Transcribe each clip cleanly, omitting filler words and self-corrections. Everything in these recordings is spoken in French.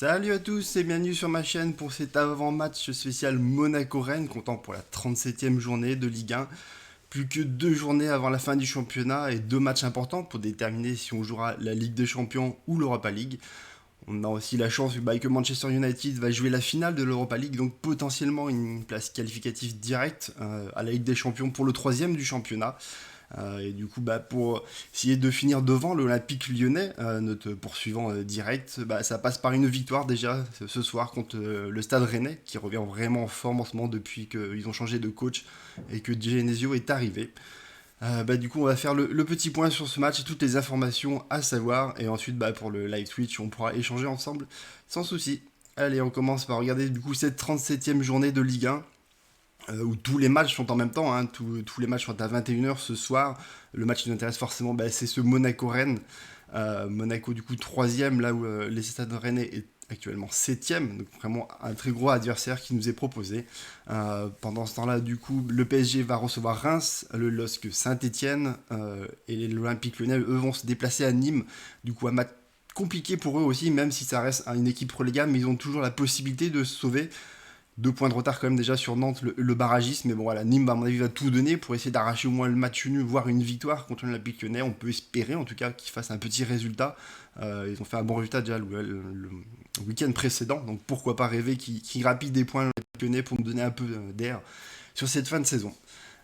Salut à tous et bienvenue sur ma chaîne pour cet avant-match spécial Monaco-Rennes, comptant pour la 37e journée de Ligue 1. Plus que 2 journées avant la fin du championnat et 2 matchs importants pour déterminer si on jouera la Ligue des Champions ou l'Europa League. On a aussi la chance que Manchester United va jouer la finale de l'Europa League, donc potentiellement une place qualificative directe à la Ligue des Champions pour le troisième du championnat. Et du coup, pour essayer de finir devant l'Olympique lyonnais, notre poursuivant direct, ça passe par une victoire déjà ce soir contre le Stade Rennais, qui revient vraiment en forme en ce moment depuis qu'ils ont changé de coach et que Genesio est arrivé. Du coup, on va faire le petit point sur ce match et toutes les informations à savoir. Et ensuite, pour le live Twitch, on pourra échanger ensemble sans souci. Allez, on commence par regarder du coup cette 37e journée de Ligue 1. Où tous les matchs sont en même temps, hein. Tous les matchs sont à 21h ce soir. Le match qui nous intéresse forcément, c'est ce Monaco-Rennes. Monaco du coup 3ème, là où les Stade Rennais est actuellement 7ème. Donc vraiment un très gros adversaire qui nous est proposé. Pendant ce temps-là, du coup, le PSG va recevoir Reims, le LOSC Saint-Etienne et l'Olympique Lyonnais, eux, vont se déplacer à Nîmes. Du coup, un match compliqué pour eux aussi, même si ça reste une équipe relégable, mais ils ont toujours la possibilité de se sauver. 2 points de retard quand même déjà sur Nantes, le barragiste, mais bon voilà, Nîmes à mon avis va tout donner pour essayer d'arracher au moins le match nul, voire une victoire contre l'Olympique Lyonnais. On peut espérer en tout cas qu'ils fassent un petit résultat. Ils ont fait un bon résultat déjà le week-end précédent, donc pourquoi pas rêver qu'ils rapident des points l'Olympique Lyonnais pour nous donner un peu d'air sur cette fin de saison.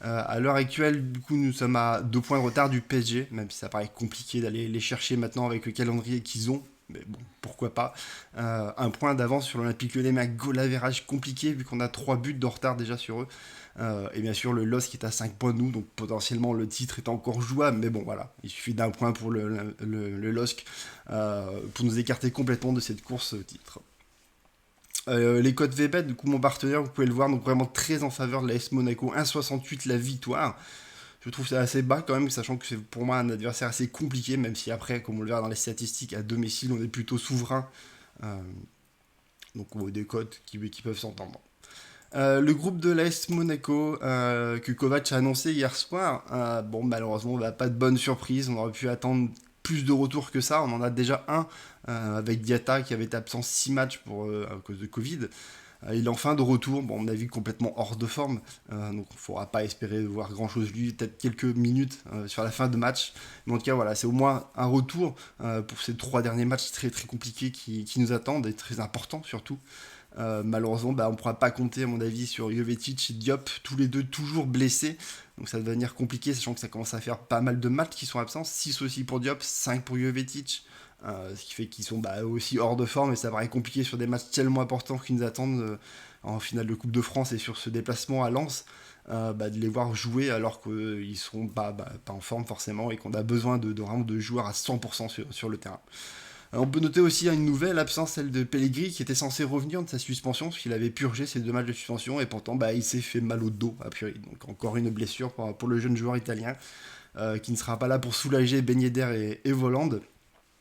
À l'heure actuelle, du coup, nous sommes à 2 points de retard du PSG, même si ça paraît compliqué d'aller les chercher maintenant avec le calendrier qu'ils ont. Mais bon, pourquoi pas. 1 point d'avance sur l'Olympique Lyonnais, mais un goal average compliqué vu qu'on a 3 buts de retard déjà sur eux. Et bien sûr, le LOSC qui est à 5 points de nous, donc potentiellement le titre est encore jouable. Mais bon, voilà, il suffit d'un point pour le LOSC pour nous écarter complètement de cette course au titre. Les codes VBET, du coup, mon partenaire, vous pouvez le voir, donc vraiment très en faveur de l'AS Monaco, 1,68 la victoire. Je trouve ça assez bas quand même, sachant que c'est pour moi un adversaire assez compliqué, même si après, comme on le verra dans les statistiques, à domicile, on est plutôt souverain. Euh, donc on a des cotes qui peuvent s'entendre. Le groupe de l'AS Monaco que Kovac a annoncé hier soir, malheureusement, pas de bonne surprise. On aurait pu attendre plus de retours que ça. On en a déjà un avec Diatta qui avait été absent 6 matchs à cause de Covid. Il est en fin de retour, à mon avis complètement hors de forme, donc il ne faudra pas espérer voir grand chose lui, peut-être quelques minutes sur la fin de match. Mais en tout cas, voilà, c'est au moins un retour pour ces 3 derniers matchs très très compliqués qui nous attendent et très importants surtout. Malheureusement, on ne pourra pas compter, à mon avis, sur Jovetic et Diop, tous les deux toujours blessés. Donc ça va devenir compliqué, sachant que ça commence à faire pas mal de matchs qui sont absents. 6 aussi pour Diop, 5 pour Jovetic. Ce qui fait qu'ils sont aussi hors de forme et ça paraît compliqué sur des matchs tellement importants qui nous attendent en finale de Coupe de France et sur ce déplacement à Lens, de les voir jouer alors qu'ils seront pas en forme forcément et qu'on a besoin vraiment de joueurs à 100% sur le terrain. On peut noter aussi une nouvelle absence, celle de Pellegrini, qui était censé revenir de sa suspension, parce qu'il avait purgé ses 2 matchs de suspension, et pourtant il s'est fait mal au dos, a priori. Donc encore une blessure pour le jeune joueur italien, qui ne sera pas là pour soulager Ben Yedder et Voland,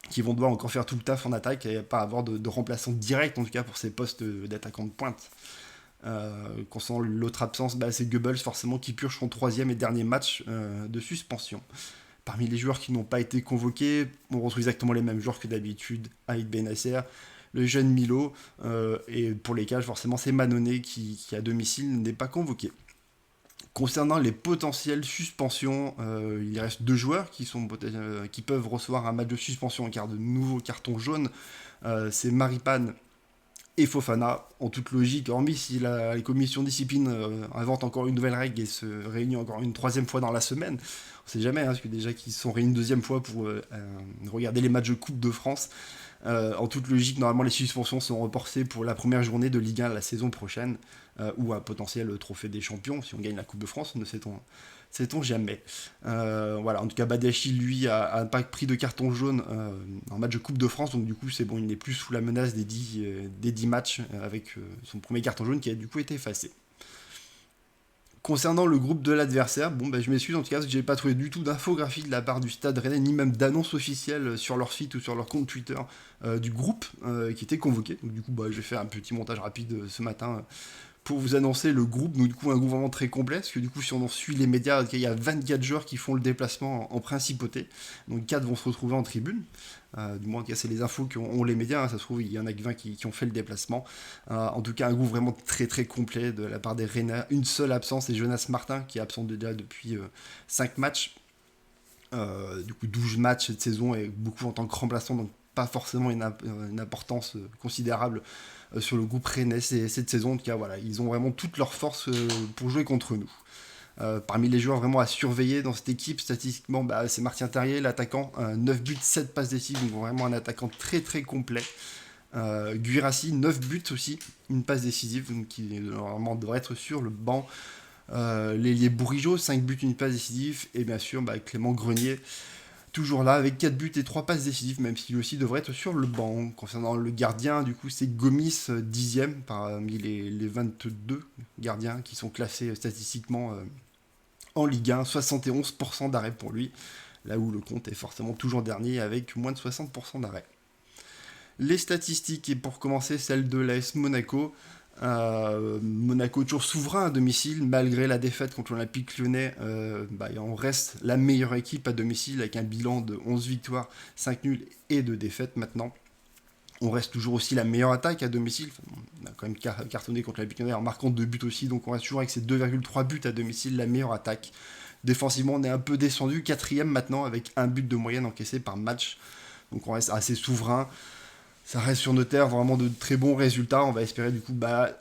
qui vont devoir encore faire tout le taf en attaque, et pas avoir de remplaçant direct, en tout cas pour ces postes d'attaquant de pointe. Concernant l'autre absence, c'est Goebbels forcément qui purge son 3e et dernier match de suspension. Parmi les joueurs qui n'ont pas été convoqués, on retrouve exactement les mêmes joueurs que d'habitude. Aïd Benasser, le jeune Milo, et pour les cages, forcément, c'est Mannone qui à domicile n'est pas convoqué. Concernant les potentielles suspensions, il reste 2 joueurs qui peuvent recevoir un match de suspension en cas de nouveau carton jaune. C'est Maripane et Fofana, en toute logique, hormis si la commission de discipline invente encore une nouvelle règle et se réunit encore une 3e fois dans la semaine. On sait jamais, parce que déjà qu'ils sont réunis une 2e fois pour regarder les matchs de Coupe de France. En toute logique, normalement, les suspensions sont reportées pour la première journée de Ligue 1 la saison prochaine, ou un potentiel trophée des champions, si on gagne la Coupe de France, ne sait-on jamais. Voilà, en tout cas, Badiachil, lui, a pas pris de carton jaune en match de Coupe de France, donc du coup, c'est bon, il n'est plus sous la menace des 10 matchs avec son premier carton jaune qui a du coup été effacé. Concernant le groupe de l'adversaire, je m'excuse en tout cas parce que j'ai pas trouvé du tout d'infographie de la part du Stade Rennais, ni même d'annonce officielle sur leur site ou sur leur compte Twitter du groupe qui était convoqué. Donc du coup, je vais faire un petit montage rapide ce matin pour vous annoncer le groupe, donc du coup un groupe vraiment très complet, parce que du coup si on en suit les médias, il y a 24 joueurs qui font le déplacement en principauté, donc 4 vont se retrouver en tribune, du moins c'est les infos qu'ont les médias, hein, ça se trouve il y en a que 20 qui ont fait le déplacement, en tout cas un groupe vraiment très très complet de la part des Rennais, une seule absence, c'est Jonas Martin qui est absent déjà depuis 5 matchs, du coup 12 matchs cette saison et beaucoup en tant que remplaçant, donc pas forcément une importance considérable sur le groupe rennais cette saison. En tout cas, voilà, ils ont vraiment toute leur force pour jouer contre nous. Parmi les joueurs vraiment à surveiller dans cette équipe, statistiquement, c'est Martin Terrier, l'attaquant, 9 buts, 7 passes décisives, donc vraiment un attaquant très très complet. Guirassi, 9 buts aussi, une passe décisive, donc qui normalement devrait être sur le banc. L'ailier Bourigeaud, 5 buts, une passe décisive, et bien sûr Clément Grenier, toujours là avec 4 buts et 3 passes décisives, même s'il aussi devrait être sur le banc. Concernant le gardien, du coup, c'est Gomis, 10e parmi les 22 gardiens qui sont classés statistiquement en Ligue 1. 71% d'arrêt pour lui, là où le compte est forcément toujours dernier avec moins de 60% d'arrêt. Les statistiques, et pour commencer, celle de l'AS Monaco. Monaco toujours souverain à domicile malgré la défaite contre l'Olympique Lyonnais, on reste la meilleure équipe à domicile avec un bilan de 11 victoires, 5 nuls et 2 défaites maintenant. On reste toujours aussi la meilleure attaque à domicile, on a quand même cartonné contre l'Olympique Lyonnais en marquant 2 buts aussi, donc on reste toujours avec ces 2,3 buts à domicile, la meilleure attaque. Défensivement on est un peu descendu, 4ème maintenant avec un but de moyenne encaissé par match, donc on reste assez souverain. Ça reste sur nos terres vraiment de très bons résultats. On va espérer du coup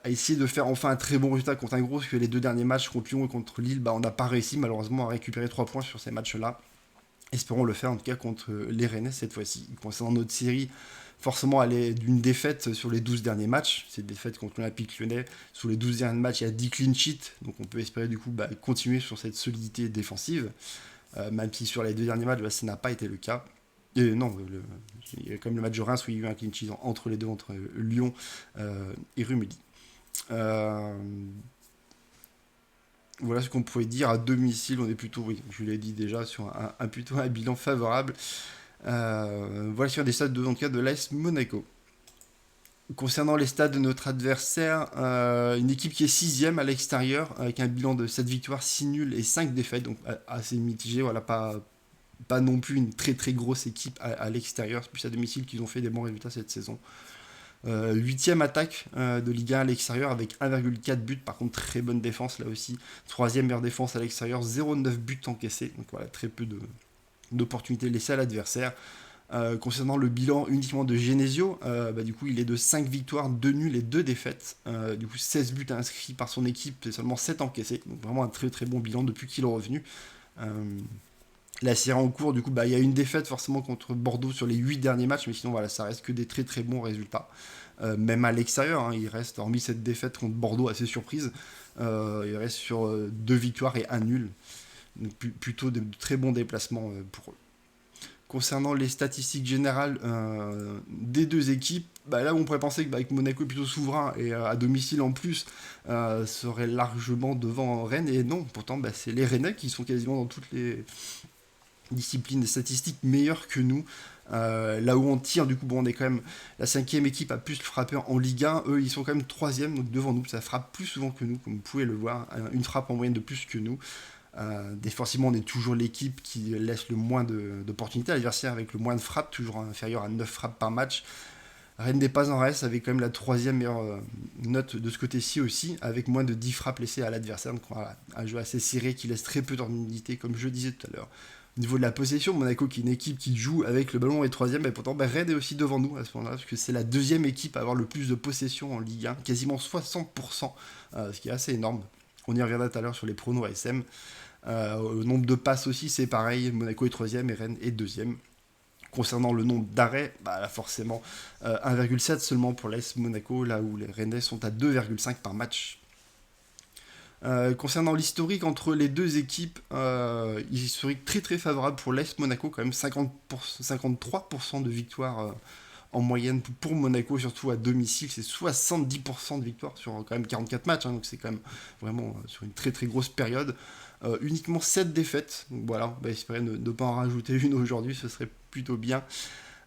essayer de faire enfin un très bon résultat contre un gros, parce que les 2 derniers matchs contre Lyon et contre Lille, on n'a pas réussi malheureusement à récupérer 3 points sur ces matchs-là. Espérons le faire en tout cas contre les Rennais cette fois-ci. Concernant notre série, forcément elle est d'une défaite sur les 12 derniers matchs. C'est une défaite contre l'Olympique Lyonnais. Sur les 12 derniers matchs, il y a 10 clean sheets, donc on peut espérer du coup continuer sur cette solidité défensive. Même si sur les 2 derniers matchs, ça n'a pas été le cas. Non, il y a quand même le match de Reims où il y a eu un clean sheet entre les deux, entre Lyon et Rumilly. Voilà ce qu'on pouvait dire à domicile. On est plutôt, oui, je l'ai dit déjà, sur plutôt un bilan favorable. Voilà sur des stades de l'AS Monaco. Concernant les stades de notre adversaire, une équipe qui est 6ème à l'extérieur, avec un bilan de 7 victoires, 6 nuls et 5 défaites, donc assez mitigé, voilà, pas non plus une très très grosse équipe à l'extérieur, c'est plus à domicile qu'ils ont fait des bons résultats cette saison. 8ème attaque de Ligue 1 à l'extérieur avec 1,4 buts, par contre très bonne défense là aussi. 3ème meilleure défense à l'extérieur, 0,9 buts encaissés, donc voilà, très peu d'opportunités laissées à l'adversaire. Concernant le bilan uniquement de Genesio, du coup il est de 5 victoires, 2 nuls et 2 défaites, du coup 16 buts inscrits par son équipe et seulement 7 encaissés, donc vraiment un très très bon bilan depuis qu'il est revenu. La série en cours, du coup, il y a une défaite forcément contre Bordeaux sur les 8 derniers matchs, mais sinon, voilà, ça reste que des très très bons résultats. Même à l'extérieur, il reste, hormis cette défaite contre Bordeaux assez surprise, il reste sur 2 victoires et 1 nul. Donc, plutôt de très bons déplacements pour eux. Concernant les statistiques générales des 2 équipes, là on pourrait penser qu'avec Monaco est plutôt souverain et à domicile en plus serait largement devant Rennes, et non, pourtant c'est les Rennais qui sont quasiment dans toutes les disciplines statistiques meilleures que nous. Là où on tire, du coup, on est quand même la 5ème équipe à plus frapper en Ligue 1. Eux, ils sont quand même 3ème, donc devant nous, ça frappe plus souvent que nous, comme vous pouvez le voir, une frappe en moyenne de plus que nous. Défensivement, on est toujours l'équipe qui laisse le moins d'opportunités à l'adversaire, avec le moins de frappes, toujours inférieur à 9 frappes par match. Rennes n'est pas en reste, avec quand même la 3ème meilleure note de ce côté-ci aussi, avec moins de 10 frappes laissées à l'adversaire. Donc voilà, un jeu assez serré qui laisse très peu d'ordinité, comme je disais tout à l'heure. Au niveau de la possession, Monaco qui est une équipe qui joue avec le ballon est 3ème, et pourtant Rennes est aussi devant nous à ce moment-là, parce que c'est la 2ème équipe à avoir le plus de possession en Ligue 1, quasiment 60%, ce qui est assez énorme. On y reviendra tout à l'heure sur les pronos ASM. Le nombre de passes aussi, c'est pareil, Monaco est 3ème et Rennes est 2ème. Concernant le nombre d'arrêts, là forcément 1,7 seulement pour l'AS Monaco, là où les Rennais sont à 2,5 par match. Concernant l'historique entre les 2 équipes, historique très très favorable pour l'AS Monaco, quand même 53% de victoires en moyenne pour Monaco, surtout à domicile, c'est 70% de victoires sur quand même 44 matchs, donc c'est quand même vraiment sur une très très grosse période. Uniquement 7 défaites, donc voilà, on va espérer ne pas en rajouter une aujourd'hui, ce serait plutôt bien.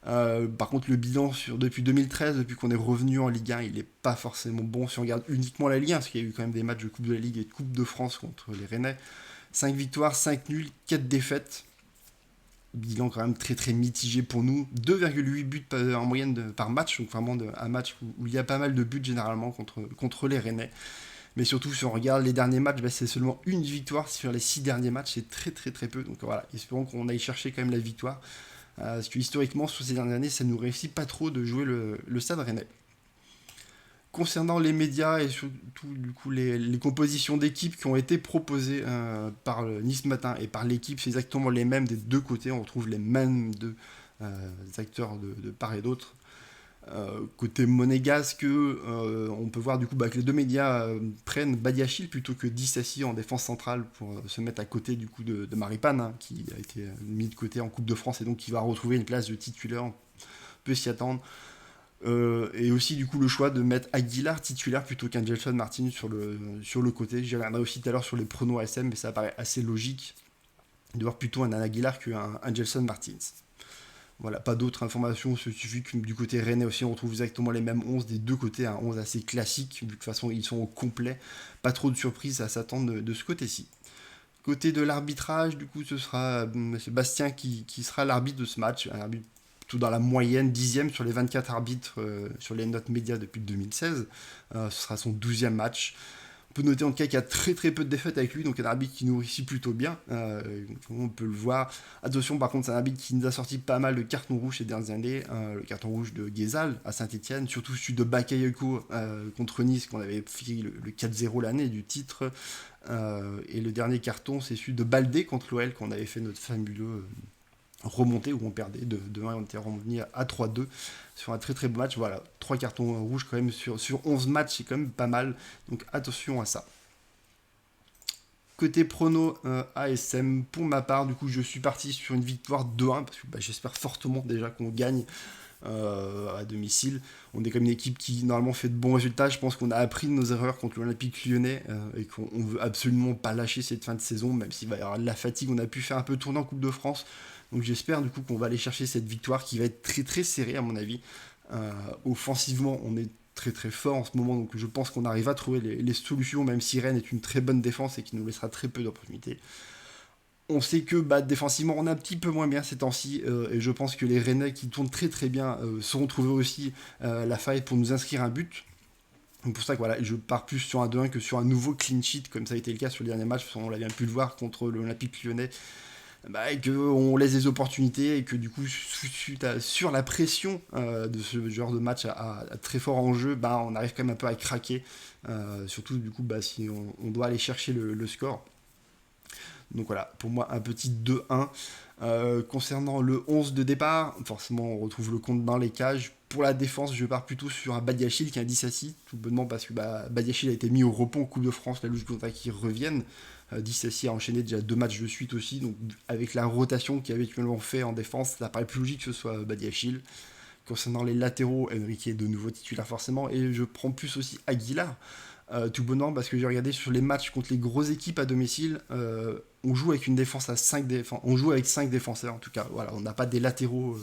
Par contre, le bilan depuis 2013, depuis qu'on est revenu en Ligue 1, il n'est pas forcément bon si on regarde uniquement la Ligue 1, parce qu'il y a eu quand même des matchs de Coupe de la Ligue et de Coupe de France contre les Rennais. 5 victoires, 5 nuls, 4 défaites. Bilan quand même très très mitigé pour nous. 2,8 buts en moyenne par match, donc vraiment un match où il y a pas mal de buts généralement contre les Rennais. Mais surtout, si on regarde les derniers matchs, c'est seulement une victoire sur les 6 derniers matchs, c'est très très très peu. Donc voilà, espérons qu'on aille chercher quand même la victoire. Parce que historiquement, sur ces dernières années, ça nous réussit pas trop de jouer le Stade Rennais. Concernant les médias et surtout du coup les compositions d'équipes qui ont été proposées par le Nice Matin et par l'équipe, c'est exactement les mêmes des deux côtés. On retrouve les mêmes deux acteurs de part et d'autre. Côté monégasque, on peut voir du coup que les deux médias prennent Badiachil plutôt que Dissassi en défense centrale pour se mettre à côté du coup de Maripane, hein, qui a été mis de côté en Coupe de France et donc qui va retrouver une place de titulaire. On peut s'y attendre. Et aussi du coup le choix de mettre Aguilar titulaire plutôt qu'un Gelson Martin sur le côté. J'y reviendrai aussi tout à l'heure sur les pronos SM, mais ça paraît assez logique de voir plutôt un Aguilar qu'un Gelson Martins. Voilà, pas d'autres informations, il suffit que du côté rennais aussi on retrouve exactement les mêmes 11 des deux côtés, un 11 assez classique, vu que de toute façon ils sont au complet, pas trop de surprises à s'attendre de ce côté-ci. Côté de l'arbitrage, du coup ce sera Bastien qui sera l'arbitre de ce match, un arbitre tout dans la moyenne, 10e sur les 24 arbitres sur les notes médias depuis 2016. Ce sera son 12e match. On peut noter en tout cas qu'il y a très très peu de défaites avec lui, donc un arbitre qui nous réussit plutôt bien. On peut le voir. Attention, par contre, c'est un arbitre qui nous a sorti pas mal de cartons rouges ces dernières années. Le carton rouge de Guézal à Saint-Etienne, surtout celui de Bakayoko contre Nice, qu'on avait fait le 4-0 l'année du titre. Et le dernier carton, c'est celui de Baldé contre l'OL, qu'on avait fait notre fabuleux remonté où on perdait de 1 et on était revenu à 3-2 sur un très très beau match. Voilà, 3 cartons rouges quand même sur 11 matchs, c'est quand même pas mal, donc attention à ça. Côté prono ASM, pour ma part, du coup, je suis parti sur une victoire 2-1 parce que j'espère fortement déjà qu'on gagne à domicile. On est comme une équipe qui normalement fait de bons résultats. Je pense qu'on a appris de nos erreurs contre l'Olympique Lyonnais et qu'on veut absolument pas lâcher cette fin de saison, même s'il va y avoir de la fatigue. On a pu faire un peu tourner en Coupe de France. Donc j'espère du coup qu'on va aller chercher cette victoire qui va être très très serrée à mon avis. Offensivement, on est très très fort en ce moment, donc je pense qu'on arrive à trouver les solutions, même si Rennes est une très bonne défense et qui nous laissera très peu d'opportunités. On sait que défensivement on est un petit peu moins bien ces temps-ci et je pense que les Rennais qui tournent très très bien sauront trouver aussi la faille pour nous inscrire un but. Donc pour ça que voilà, je pars plus sur un 2-1 que sur un nouveau clean sheet comme ça a été le cas sur le dernier match, on l'a bien pu le voir contre l'Olympique Lyonnais. Et qu'on laisse des opportunités et que du coup sur la pression de ce genre de match à très fort enjeu, on arrive quand même un peu à craquer, surtout du coup si on doit aller chercher le score. Donc voilà, pour moi un petit 2-1. Concernant le 11 de départ, forcément on retrouve le compte dans les cages. Pour la défense, je pars plutôt sur un Badiachil qui a un Dissassi, tout bonnement parce que Badiachil a été mis au repos en Coupe de France, la logique voudrait qu'il revienne. Dissassi a enchaîné déjà 2 matchs de suite aussi, donc avec la rotation qu'il avait habituellement fait en défense, ça paraît plus logique que ce soit Badiachil. Concernant les latéraux, Enrique est de nouveau titulaire forcément, et je prends plus aussi Aguilar, tout bonnement parce que j'ai regardé sur les matchs contre les grosses équipes à domicile, on joue avec une défense à 5 on joue avec 5 défenseurs en tout cas, voilà, on n'a pas des latéraux,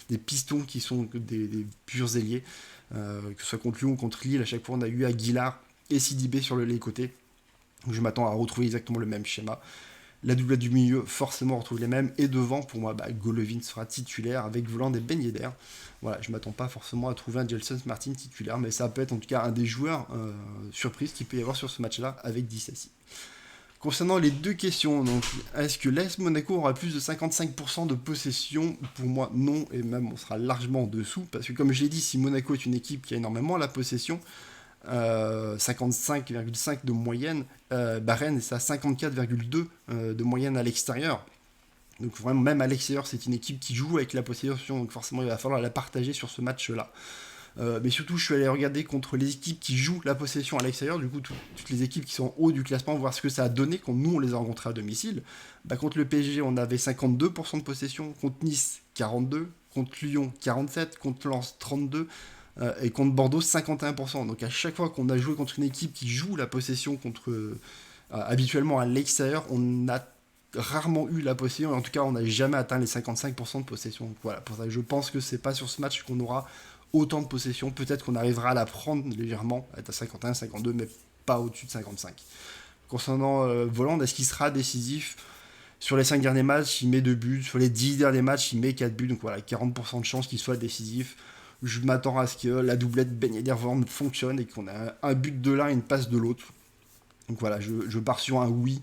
des pistons qui sont des purs ailiers, que ce soit contre Lyon ou contre Lille, à chaque fois on a eu Aguilar et Sidibé sur les côtés. Donc je m'attends à retrouver exactement le même schéma. La doublette du milieu, forcément, on retrouve les mêmes. Et devant, pour moi, Golovin sera titulaire avec Voland et Ben Yedder. Voilà, je m'attends pas forcément à trouver un Gelson Martin titulaire, mais ça peut être en tout cas un des joueurs surprises qu'il peut y avoir sur ce match-là avec Dissassi. Concernant les deux questions, donc, est-ce que l'AS Monaco aura plus de 55% de possession? Pour moi, non, et même on sera largement en dessous, parce que comme je l'ai dit, si Monaco est une équipe qui a énormément la possession, 55,5 de moyenne, Rennes est à 54,2 de moyenne à l'extérieur. Donc vraiment, même à l'extérieur, c'est une équipe qui joue avec la possession, donc forcément il va falloir la partager sur ce match-là. Mais surtout, je suis allé regarder contre les équipes qui jouent la possession à l'extérieur, du coup toutes les équipes qui sont en haut du classement, voir ce que ça a donné quand nous on les a rencontrés à domicile. Contre le PSG, on avait 52% de possession, contre Nice 42%, contre Lyon 47%, contre Lens 32%, et contre Bordeaux 51%. Donc à chaque fois qu'on a joué contre une équipe qui joue la possession habituellement à l'extérieur, on a rarement eu la possession, en tout cas on n'a jamais atteint les 55% de possession. Donc voilà, pour ça je pense que c'est pas sur ce match qu'on aura autant de possession, peut-être qu'on arrivera à la prendre légèrement, à être à 51, 52, mais pas au-dessus de 55. Concernant Voland, est-ce qu'il sera décisif sur les 5 derniers matchs, il met 2 buts, sur les 10 derniers matchs, il met 4 buts, donc voilà, 40% de chance qu'il soit décisif. Je m'attends à ce que la doublette Ben Yedder-Voland fonctionne et qu'on a un but de l'un et une passe de l'autre. Donc voilà, je pars sur un oui,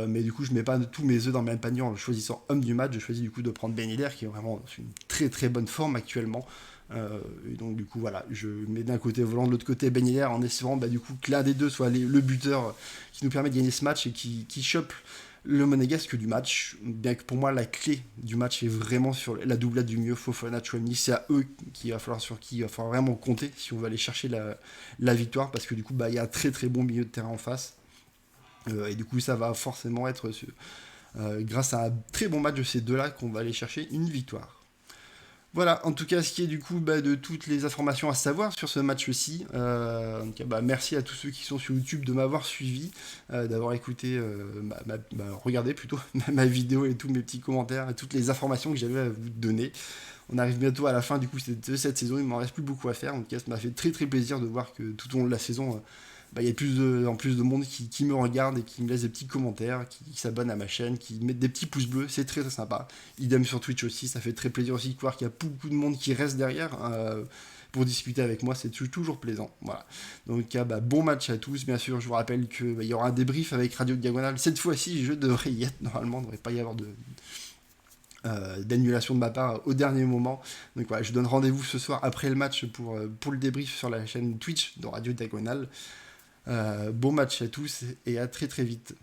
mais du coup je mets pas tous mes œufs dans le même panier en choisissant homme du match. Je choisis du coup de prendre Ben Yedder qui est vraiment dans une très très bonne forme actuellement. Et donc du coup voilà, je mets d'un côté Volant, de l'autre côté Ben Yedder en espérant du coup que l'un des deux soit le buteur qui nous permet de gagner ce match et qui chope le monégasque du match. Bien que pour moi la clé du match est vraiment sur la doublette du mieux, Fofana, Chouameni, c'est à eux sur qui il va falloir vraiment compter si on veut aller chercher la victoire, parce que du coup il y a un très très bon milieu de terrain en face. Et du coup, ça va forcément être grâce à un très bon match de ces deux-là qu'on va aller chercher une victoire. Voilà, en tout cas, ce qui est du coup de toutes les informations à savoir sur ce match-ci. En tout cas, merci à tous ceux qui sont sur YouTube de m'avoir suivi, d'avoir écouté, regardé plutôt ma vidéo et tous mes petits commentaires et toutes les informations que j'avais à vous donner. On arrive bientôt à la fin du coup de cette saison, il m'en reste plus beaucoup à faire. En tout cas, ça m'a fait très très plaisir de voir que tout au long de la saison, il y a plus de monde qui me regarde et qui me laisse des petits commentaires, qui s'abonnent à ma chaîne, qui mettent des petits pouces bleus, c'est très très sympa. Idem sur Twitch aussi, ça fait très plaisir aussi de voir qu'il y a beaucoup de monde qui reste derrière pour discuter avec moi, c'est toujours plaisant. Voilà. Donc bon match à tous, bien sûr, je vous rappelle qu'il y aura un débrief avec Radio Diagonale. Cette fois-ci, je devrais y être normalement, il ne devrait pas y avoir d'annulation de ma part au dernier moment. Donc voilà, je donne rendez-vous ce soir après le match pour le débrief sur la chaîne Twitch de Radio Diagonale. Bon match à tous et à très très vite.